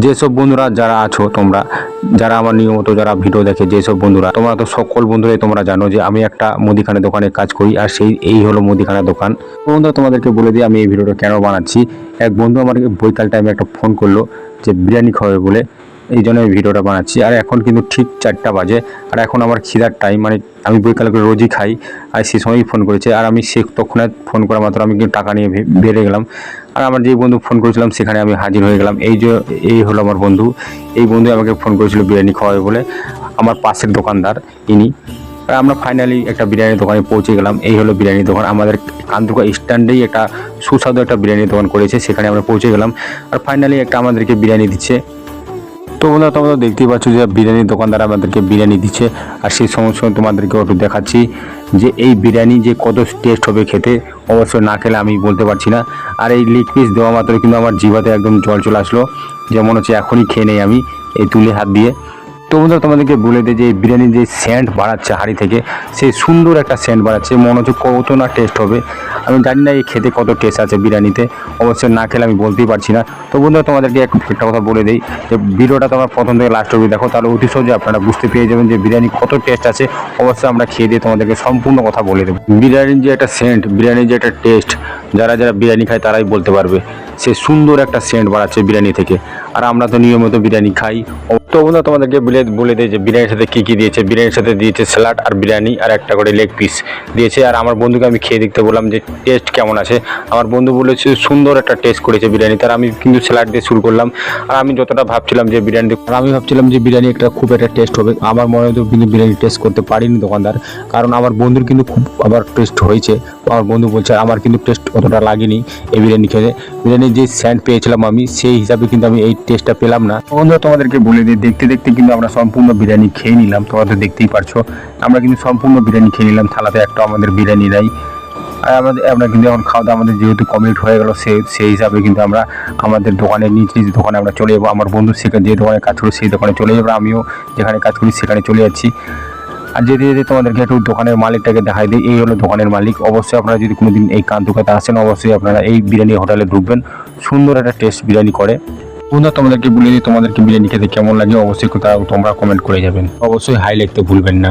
যেসব বন্ধুরা যারা আছো তোমরা, যারা আমার নিয়মিত যারা ভিডিও দেখে, যেসব বন্ধুরা, তোমরা তো সকল বন্ধুরাই তোমরা জানো যে আমি একটা মুদিখানা দোকানে কাজ করি, আর এই হলো মুদিখানা দোকান। বন্ধুরা তোমাদেরকে বলে দিই আমি এই ভিডিওটা কেন বানাচ্ছি। এক বন্ধু আমাকে বৈকাল টাইমে একটা ফোন করলো যে বিরিয়ানি খাওয়াবে বলে, এই জন্য এই ভিডিওটা বানাচ্ছি। আর এখন কিন্তু ঠিক 4টা বাজে, আর এখন আমার খিদার টাইম, মানে আমি বৈকাল করে রোজই খাই, আর সে সময়ই ফোন করেছে। আর আমি সে তখন ফোন করা মাত্র আমি কিন্তু টাকা নিয়ে বেরিয়ে গেলাম। আর আমার যে বন্ধু ফোন করেছিলাম সেখানে আমি হাজির হয়ে গেলাম। এই হলো আমার বন্ধু। এই বন্ধু আমাকে ফোন করেছিল বিরিয়ানি খাওয়াবে বলে, আমার পাশের দোকানদার ইনি। আর আমরা ফাইনালি একটা বিরিয়ানির দোকানে পৌঁছে গেলাম। এই হলো বিরিয়ানির দোকান, আমাদের কান্দুকা স্ট্যান্ডেই একটা সুস্বাদু একটা বিরিয়ানির দোকান করেছে, সেখানে আমরা পৌঁছে গেলাম। আর ফাইনালি একটা আমাদেরকে বিরিয়ানি দিচ্ছে। তো বন্ধুরা তোমরা দেখতেই পাচ্ছ যে বিরিয়ানির দোকানদার আমাদেরকে বিরিয়ানি দিচ্ছে। আর সেই সময় তোমাদেরকে একটু দেখাচ্ছি যে এই বিরিয়ানি যে কত টেস্ট হবে খেতে, অবশ্যই না খেলে আমি বলতে পারছি না। আর এই লেগ পিস দেওয়া মাত্র কিন্তু আমার জিভাতে একদম জল চলে আসলো, যেমন হচ্ছে এখনই খেয়ে নেই আমি এই তুলে হাত দিয়ে। তো বন্ধুরা তোমাদেরকে বলে দিই যে এই বিরিয়ানির যে সেন্ট বাড়াচ্ছে হাঁড়ি থেকে, সেই সুন্দর একটা সেন্ট বাড়াচ্ছে, মনে হচ্ছে কত না টেস্ট হবে। আমি জানি না এই খেতে কত টেস্ট আছে বিরিয়ানিতে, অবশ্যই না খেলে আমি বলতেই পারছি না। তো বন্ধুরা তোমাদেরকে একটা কথা বলে দিই যে ভিডিওটা তোমার প্রথম থেকে লাস্ট অবধি দেখো, তাহলে অতি সহজে আপনারা বুঝতে পেরে যাবেন যে বিরিয়ানি কত টেস্ট আছে। অবশ্যই আমরা খেয়ে দিয়ে তোমাদেরকে সম্পূর্ণ কথা বলে দেবো। বিরিয়ানির যে একটা সেন্ট, বিরিয়ানির যে একটা টেস্ট, যারা যারা বিরিয়ানি খায় তারাই বলতে পারবে। সে সুন্দর একটা সেন্ট বাড়াচ্ছে বিরিয়ানি থেকে। আর আমরা তো নিয়মিত বিরিয়ানি খাই। তো বন্ধুরা তোমাদেরকে বলে দেয় যে বিরিয়ানির সাথে কী কী দিয়েছে। বিরিয়ানির সাথে দিয়েছে স্যালাড আর বিরিয়ানি, আর একটা করে লেগ পিস দিয়েছে। আর আমার বন্ধুকে আমি খেয়ে দেখতে বললাম যে টেস্ট কেমন আছে। আমার বন্ধু বলেছে সুন্দর একটা টেস্ট করেছে বিরিয়ানি। তার আমি কিন্তু স্যালাড দিয়ে শুরু করলাম। আর আমি যতটা ভাবছিলাম যে বিরিয়ানি একটা খুব একটা টেস্ট হবে, আমার মনে হয় কিন্তু বিরিয়ানি টেস্ট করতে পারিনি দোকানদার, কারণ আমার বন্ধুর কিন্তু খুব আবার টেস্ট হয়েছে। আমার বন্ধু বলছে আমার কিন্তু টেস্ট অতটা লাগেনি এই বিরিয়ানি খেতে। বিরিয়ানির যে স্যান্ড পেয়েছিলাম আমি, সেই হিসাবে কিন্তু আমি এই টেস্টটা পেলাম না। বন্ধুরা তোমাদেরকে বলে দিই, দেখতে দেখতে কিন্তু আমরা সম্পূর্ণ বিরিয়ানি খেয়ে নিলাম। তোমরা তো দেখতেই পারছো আমরা কিন্তু সম্পূর্ণ বিরিয়ানি খেয়ে নিলাম, থালাতে একটা আমাদের বিরিয়ানি নাই। আর আমরা কিন্তু এখন খাওয়া দাওয়া আমাদের যেহেতু কমপ্লিট হয়ে গেল, সেই হিসাবে কিন্তু আমরা আমাদের দোকানের নিজ দোকানে আমরা চলে যাবো। আমার বন্ধু সেখানে যে দোকানে কাজ করি সেই দোকানে চলে যাবো, আমিও যেখানে কাজ করি সেখানে চলে যাচ্ছি। আর যেতে যেতে তোমাদেরকে একটু দোকানের মালিকটাকে দেখাই দিই। এই হলো দোকানের মালিক। অবশ্যই আপনারা যদি কোনোদিন এই কান্দুকাতে আসেন, অবশ্যই আপনারা এই বিরিয়ানি হোটেলে ঢুকবেন। সুন্দর একটা টেস্ট বিরিয়ানি করে। বন্ধুরা তোমাদেরকে বলে দিই, তোমাদেরকে বিরিয়ানি খেতে কেমন লাগে অবশ্যই তোমরা কমেন্ট করে যাবেন। অবশ্যই হাই লিখতে ভুলবেন না।